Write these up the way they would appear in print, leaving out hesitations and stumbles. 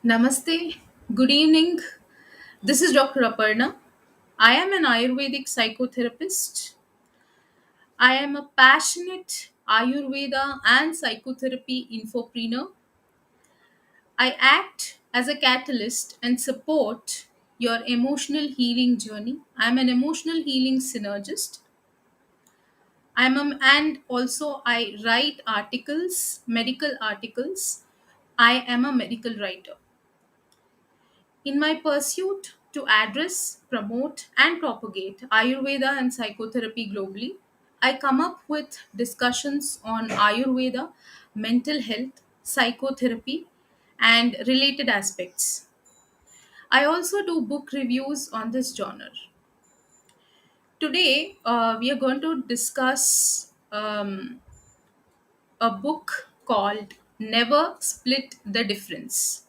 Namaste. Good evening. This is Dr. Aparna. I am an Ayurvedic psychotherapist. I am a passionate Ayurveda and psychotherapy infopreneur. I act as a catalyst and support your emotional healing journey. I am an emotional healing synergist. And also I write articles, medical articles. I am a medical writer. In my pursuit to address, promote, and propagate Ayurveda and psychotherapy globally, I come up with discussions on Ayurveda, mental health, psychotherapy, and related aspects. I also do book reviews on this genre. Today, we are going to discuss a book called Never Split the Difference.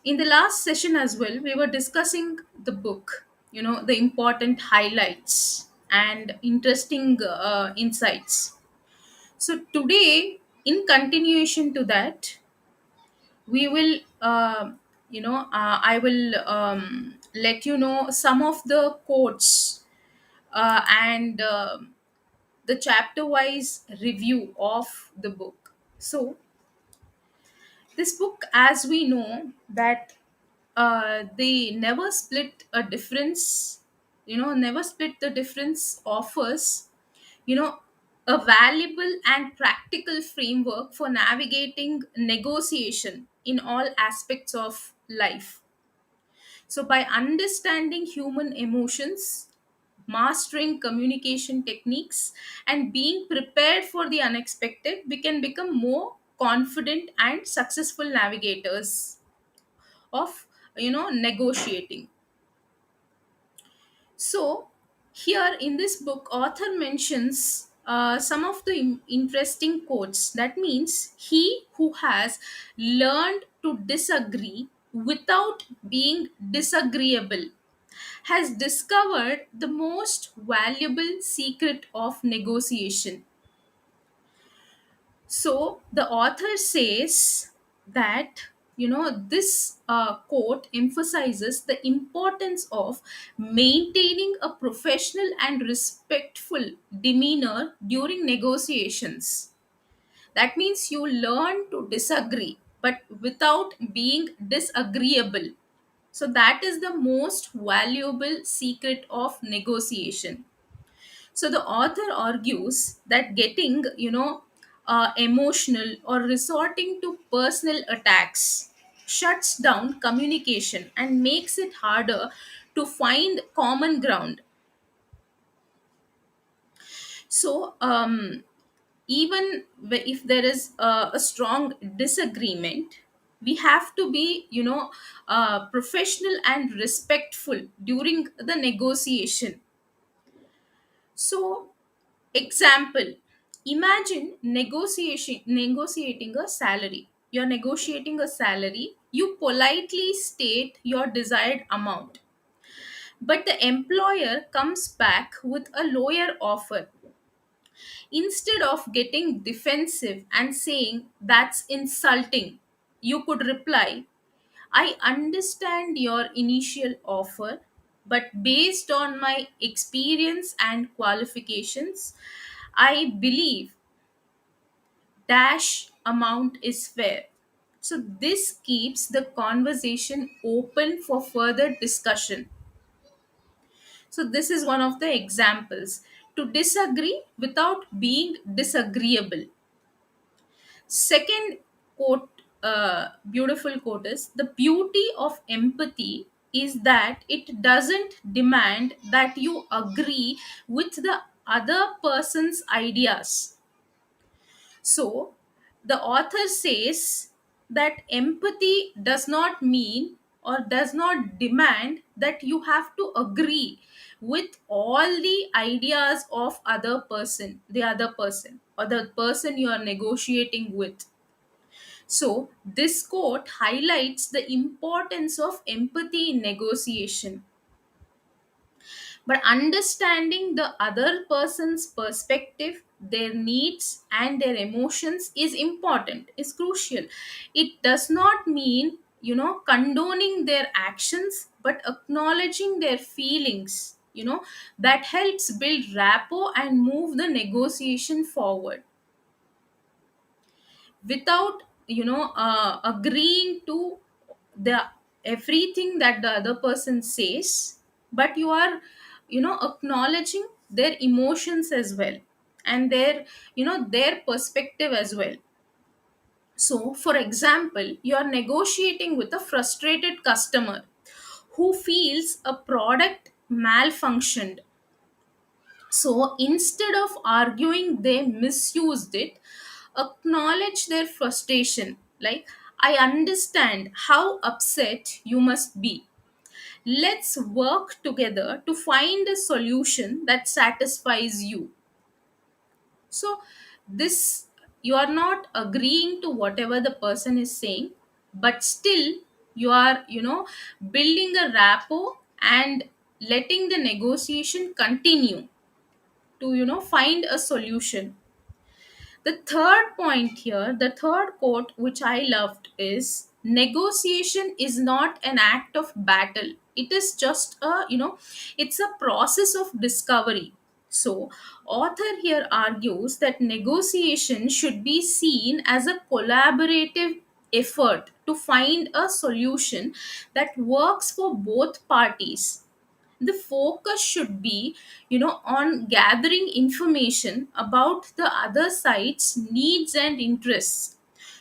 In the last session as well, we were discussing the book, the important highlights and interesting insights. So today, in continuation to that, we will I will let you know some of the quotes and the chapter wise review of the book. So this book, as we know that they never split a difference, never split the difference offers, you know a valuable and practical framework for navigating negotiation in all aspects of life. So by understanding human emotions, mastering communication techniques, and being prepared for the unexpected, we can become more confident and successful navigators of negotiating. So here in this book, author mentions some of the interesting quotes. That means he who has learned to disagree without being disagreeable has discovered the most valuable secret of negotiation. So the author says that this quote emphasizes the importance of maintaining a professional and respectful demeanor during negotiations. That means you learn to disagree, but without being disagreeable. So that is the most valuable secret of negotiation. So the author argues that getting, emotional or resorting to personal attacks shuts down communication and makes it harder to find common ground. So, even if there is a strong disagreement, we have to be, professional and respectful during the negotiation. So, example, imagine negotiating a salary. You're negotiating a salary, you politely state your desired amount, but the employer comes back with a lower offer. Instead of getting defensive and saying that's insulting, you could reply, I understand your initial offer, but based on my experience and qualifications, I believe dash amount is fair. So this keeps the conversation open for further discussion. So this is one of the examples to disagree without being disagreeable. Second quote, beautiful quote is the beauty of empathy is that it doesn't demand that you agree with the other person's ideas. So, the author says that empathy does not mean or does not demand that you have to agree with all the ideas of the other person or the person you are negotiating with. So, this quote highlights the importance of empathy in negotiation. But understanding the other person's perspective, their needs, and their emotions is important, is crucial. It does not mean condoning their actions but acknowledging their feelings, that helps build rapport and move the negotiation forward without agreeing to the everything that the other person says, but you are acknowledging their emotions as well, and their perspective as well. So for example, you are negotiating with a frustrated customer who feels a product malfunctioned. So instead of arguing they misused it, acknowledge their frustration. Like, I understand how upset you must be. Let's work together to find a solution that satisfies you. So, this, you are not agreeing to whatever the person is saying, but still you are, building a rapport and letting the negotiation continue to, find a solution. The third point here, the third quote which I loved is, negotiation is not an act of battle. It is just it's a process of discovery. So, author here argues that negotiation should be seen as a collaborative effort to find a solution that works for both parties. The focus should be on gathering information about the other side's needs and interests,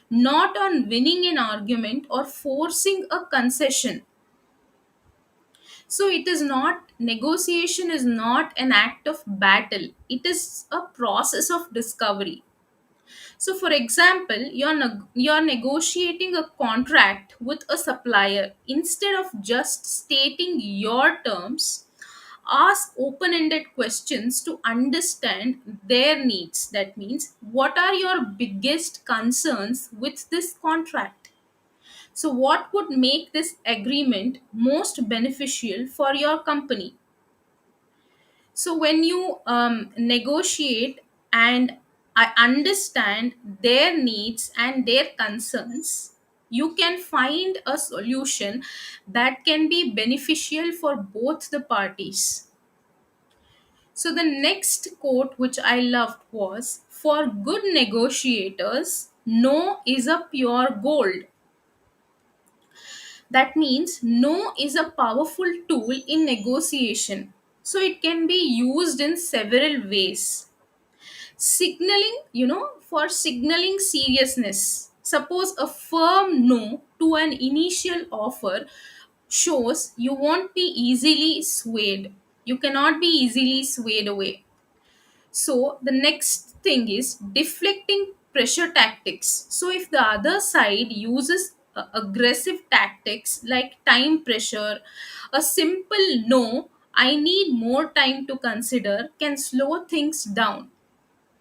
not on winning an argument or forcing a concession. So it is not, negotiation is not an act of battle, it is a process of discovery. So, for example, you're negotiating a contract with a supplier. Instead of just stating your terms, ask open-ended questions to understand their needs. That means, what are your biggest concerns with this contract? So, what would make this agreement most beneficial for your company? So when you negotiate and I understand their needs and their concerns, you can find a solution that can be beneficial for both the parties. So the next quote which I loved was, for good negotiators, no is a pure gold. That means no is a powerful tool in negotiation. So it can be used in several ways. Signaling, for signaling seriousness. Suppose a firm no to an initial offer shows you won't be easily swayed. You cannot be easily swayed away. So the next thing is deflecting pressure tactics. So if the other side uses aggressive tactics like time pressure, a simple no, I need more time to consider, can slow things down.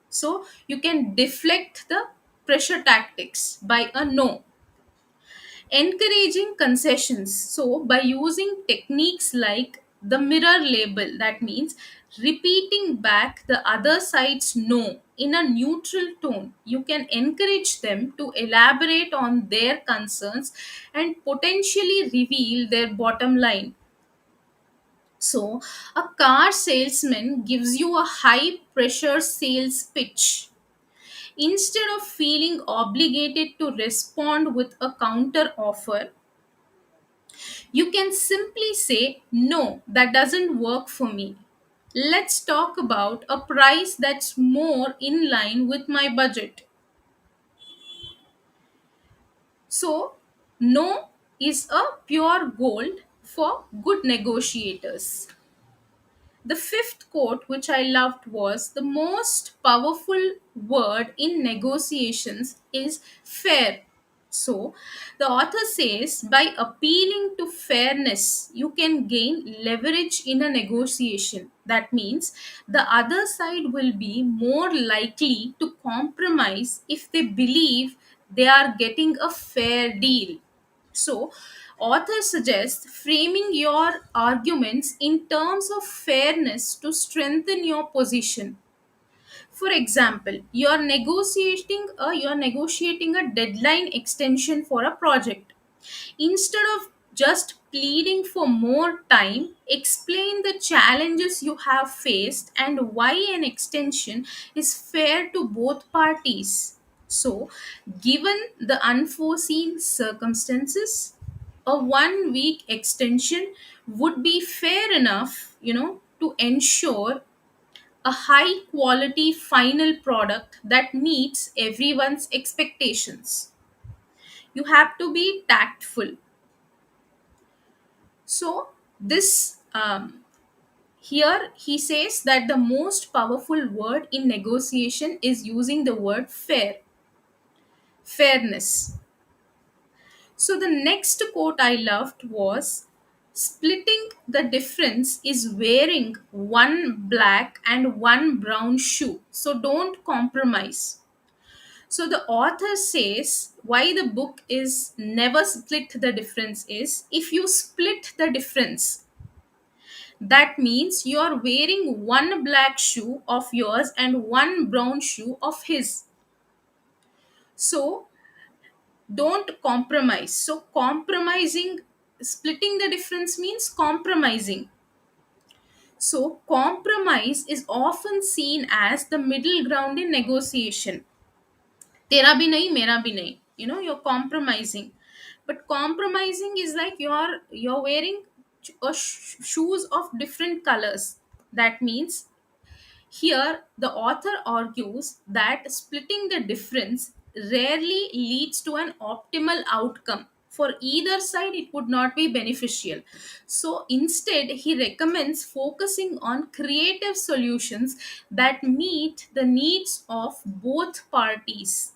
So you can deflect the pressure tactics by a no. Encouraging concessions. So by using techniques like the mirror label, that means repeating back the other side's no in a neutral tone, you can encourage them to elaborate on their concerns and potentially reveal their bottom line. So, a car salesman gives you a high pressure sales pitch. Instead of feeling obligated to respond with a counter offer, you can simply say, no, that doesn't work for me. Let's talk about a price that's more in line with my budget. So, no is a pure gold for good negotiators. The fifth quote, which I loved, was, the most powerful word in negotiations is fair. So, the author says, by appealing to fairness, you can gain leverage in a negotiation. That means the other side will be more likely to compromise if they believe they are getting a fair deal. So, author suggests framing your arguments in terms of fairness to strengthen your position. For example, you are negotiating a deadline extension for a project. Instead of just pleading for more time, explain the challenges you have faced and why an extension is fair to both parties. So, given the unforeseen circumstances, a 1 week extension would be fair enough, to ensure a high quality final product that meets everyone's expectations. You have to be tactful. So, this here he says that the most powerful word in negotiation is using the word fairness. So, the next quote I loved was, splitting the difference is wearing one black and one brown shoe. So, don't compromise. So the author says why the book is never split the difference is, if you split the difference, that means you are wearing one black shoe of yours and one brown shoe of his. So don't compromise. So compromising, splitting the difference means compromising. So compromise is often seen as the middle ground in negotiation. Tera bhi nahi, mera bhi nahi. You're compromising. But compromising is like you're wearing shoes of different colors. That means here the author argues that splitting the difference rarely leads to an optimal outcome. For either side, it would not be beneficial. So instead, he recommends focusing on creative solutions that meet the needs of both parties.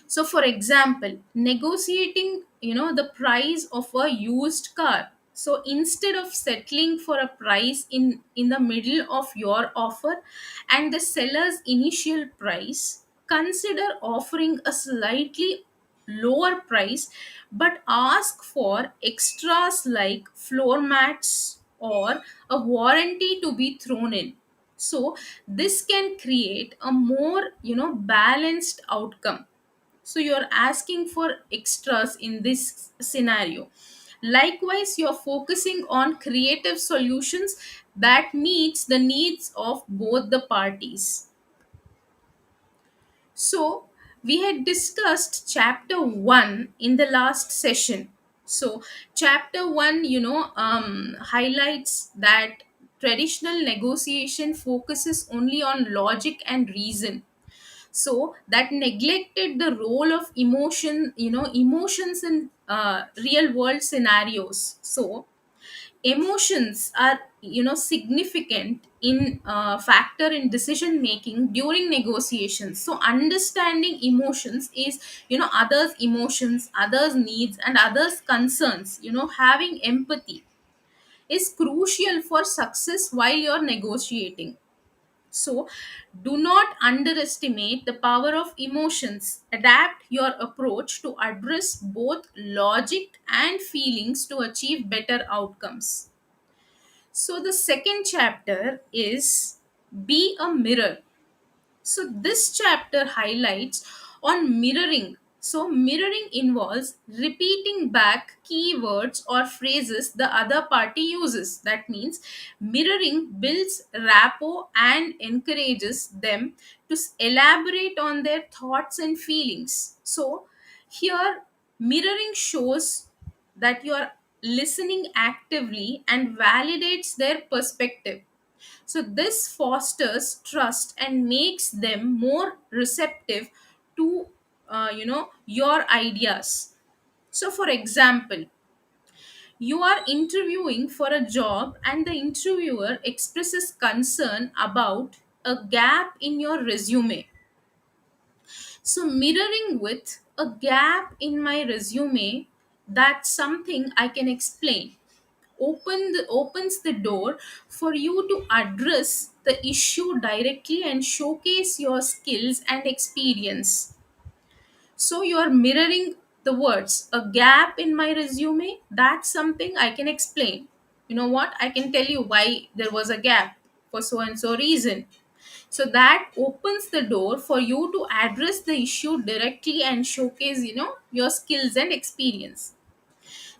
So for example, negotiating, the price of a used car. So instead of settling for a price in the middle of your offer and the seller's initial price, consider offering a slightly lower price but ask for extras like floor mats or a warranty to be thrown in. So this can create a more, balanced outcome. So you're asking for extras in this scenario. Likewise, you're focusing on creative solutions that meets the needs of both the parties. So we had discussed chapter 1 in the last session. So chapter 1, highlights that traditional negotiation focuses only on logic and reason, so that neglected the role of emotions in real world scenarios. So emotions are, significant in factor in decision making during negotiations. So understanding emotions is, others emotions, others needs and others concerns, having empathy is crucial for success while you're negotiating. So, do not underestimate the power of emotions. Adapt your approach to address both logic and feelings to achieve better outcomes. So, the second chapter is Be a Mirror. So this chapter highlights on mirroring. So mirroring involves repeating back keywords or phrases the other party uses. That means mirroring builds rapport and encourages them to elaborate on their thoughts and feelings. So here mirroring shows that you are listening actively and validates their perspective. So this fosters trust and makes them more receptive to, your ideas. So for example, you are interviewing for a job and the interviewer expresses concern about a gap in your resume. So mirroring with a gap in my resume, that's something I can explain. Opens the door for you to address the issue directly and showcase your skills and experience. So you are mirroring the words, a gap in my resume, that's something I can explain. You know what, I can tell you why there was a gap for so and so reason. So that opens the door for you to address the issue directly and showcase, your skills and experience.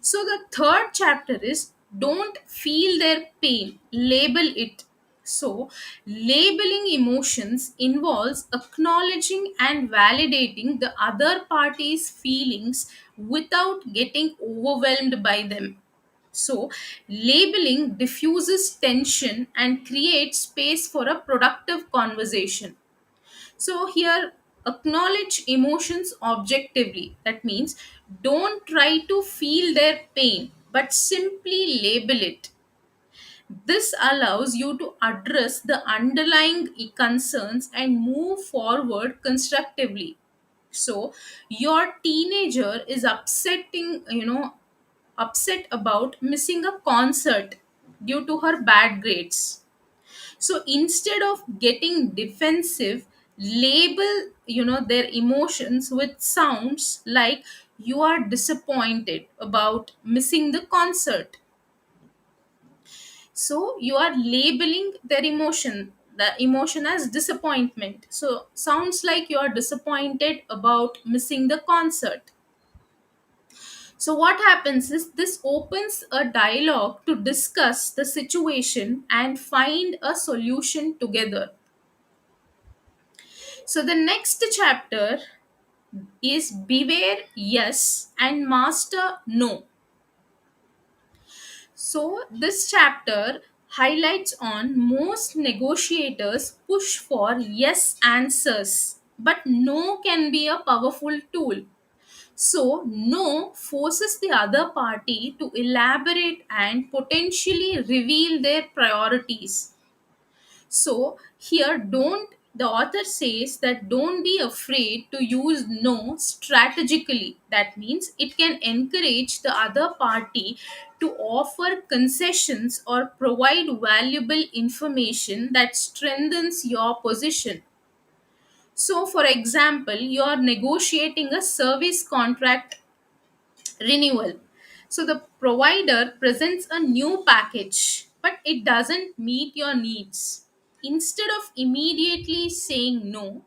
So the third chapter is don't feel their pain, label it. So labeling emotions involves acknowledging and validating the other party's feelings without getting overwhelmed by them. So labeling diffuses tension and creates space for a productive conversation. So here, acknowledge emotions objectively. That means don't try to feel their pain, but simply label it. This allows you to address the underlying concerns and move forward constructively. So your teenager is upset about missing a concert due to her bad grades. So instead of getting defensive, label their emotions with sounds like you are disappointed about missing the concert. So you are labeling their emotion, the emotion as disappointment. So sounds like you are disappointed about missing the concert. So what happens is this opens a dialogue to discuss the situation and find a solution together. So the next chapter is beware yes and master no. So this chapter highlights on most negotiators push for yes answers, but no can be a powerful tool. So no forces the other party to elaborate and potentially reveal their priorities. So here, don't the author says that don't be afraid to use no strategically. That means it can encourage the other party to offer concessions or provide valuable information that strengthens your position. So, for example, you are negotiating a service contract renewal. So the provider presents a new package, but it doesn't meet your needs. Instead of immediately saying no,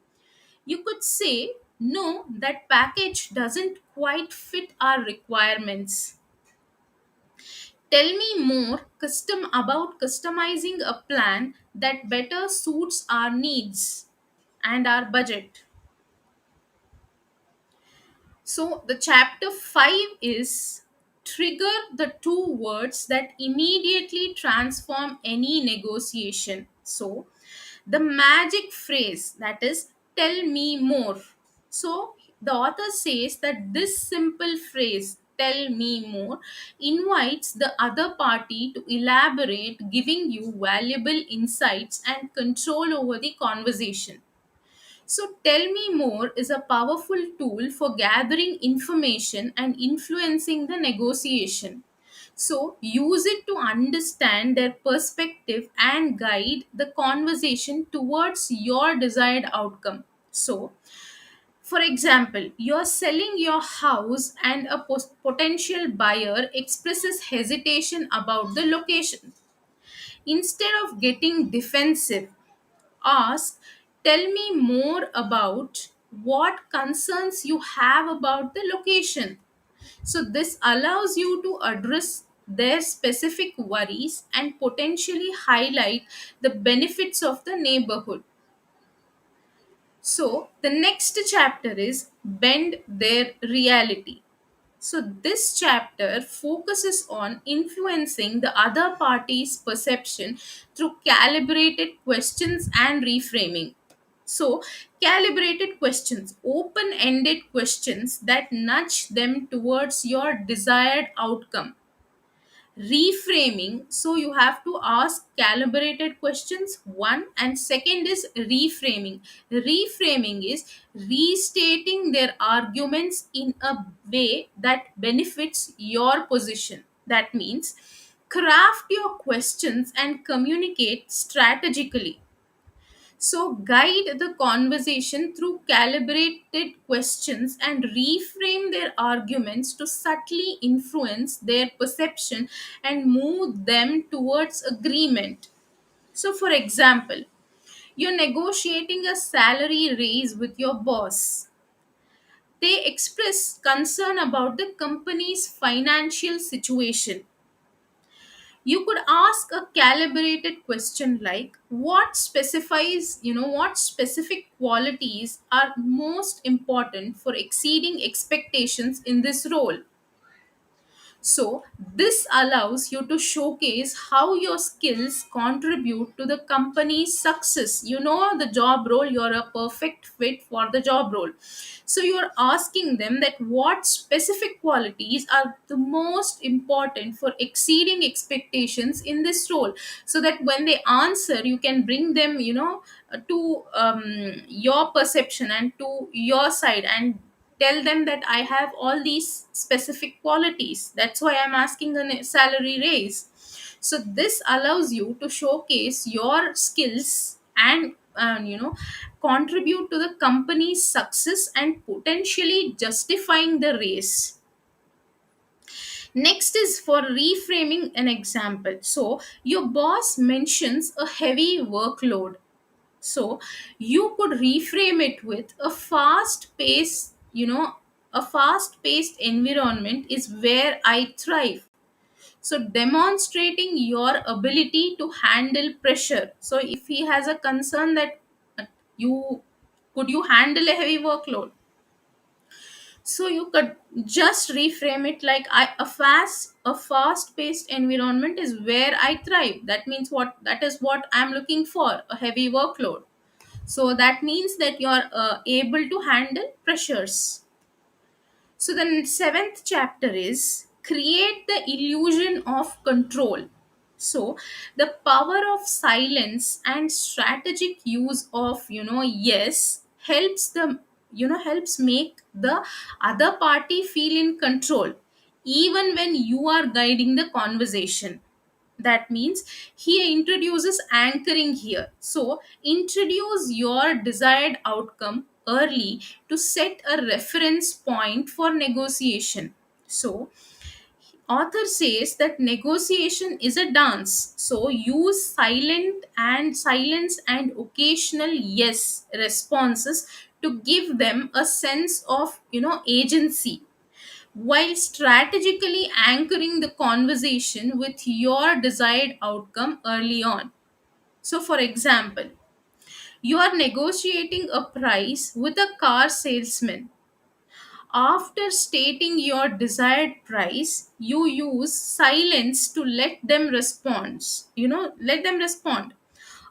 you could say, no, that package doesn't quite fit our requirements. Tell me more about customizing a plan that better suits our needs and our budget. So the chapter 5 is trigger the two words that immediately transform any negotiation. So the magic phrase, that is tell me more. So the author says that this simple phrase tell me more invites the other party to elaborate, giving you valuable insights and control over the conversation. So, Tell Me More is a powerful tool for gathering information and influencing the negotiation. So, use it to understand their perspective and guide the conversation towards your desired outcome. So, for example, you're selling your house and a potential buyer expresses hesitation about the location. Instead of getting defensive, ask, tell me more about what concerns you have about the location. So, this allows you to address their specific worries and potentially highlight the benefits of the neighborhood. So, the next chapter is bend their reality. So, this chapter focuses on influencing the other party's perception through calibrated questions and reframing. So, calibrated questions, open ended questions that nudge them towards your desired outcome. Reframing, so you have to ask calibrated questions, one, and second is reframing is restating their arguments in a way that benefits your position. That means craft your questions and communicate strategically. So, guide the conversation through calibrated questions and reframe their arguments to subtly influence their perception and move them towards agreement. So, for example, You're negotiating a salary raise with your boss. They express concern about the company's financial situation. You could ask a calibrated question like, what specific qualities are most important for exceeding expectations in this role? So, this allows you to showcase how your skills contribute to the company's success. You know the job role, you're a perfect fit for the job role. So, you're asking them that what specific qualities are the most important for exceeding expectations in this role, so that when they answer, you can bring them, to your perception and to your side, and tell them that I have all these specific qualities. That's why I'm asking a salary raise. So this allows you to showcase your skills and contribute to the company's success and potentially justifying the raise. Next is for reframing an example. So your boss mentions a heavy workload, so you could reframe it with a fast paced environment is where I thrive. So demonstrating your ability to handle pressure. So if he has a concern that you could you handle a heavy workload, so you could just reframe it like, a fast paced environment is where I thrive. That means what, that is what I'm looking for, a heavy workload. So that means that you're able to handle pressures. So the seventh chapter is create the illusion of control. So the power of silence and strategic use of yes helps make the other party feel in control, even when you are guiding the conversation. That means he introduces anchoring here. So introduce your desired outcome early to set a reference point for negotiation. So author says that negotiation is a dance, so use silence and occasional yes responses to give them a sense of agency, while strategically anchoring the conversation with your desired outcome early on. So, for example, you are negotiating a price with a car salesman. After stating your desired price, you use silence to let them respond.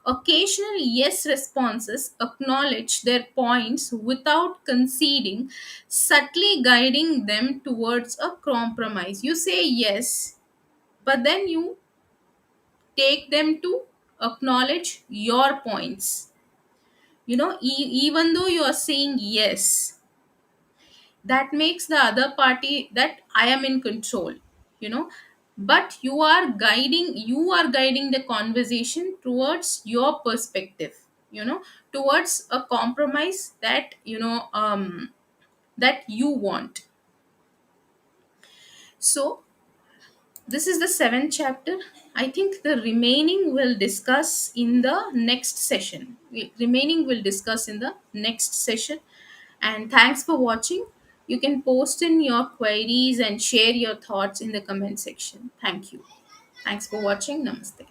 Occasional yes responses acknowledge their points without conceding, subtly guiding them towards a compromise. You say yes, but then you take them to acknowledge your points. Even though you are saying yes, that makes the other party that I am in control, you know but you are guiding the conversation towards your perspective, towards a compromise that you want. So this is the seventh chapter. I think the remaining will discuss in the next session. Remaining will discuss in the next session. And thanks for watching. You can post in your queries and share your thoughts in the comment section. Thank you. Thanks for watching. Namaste.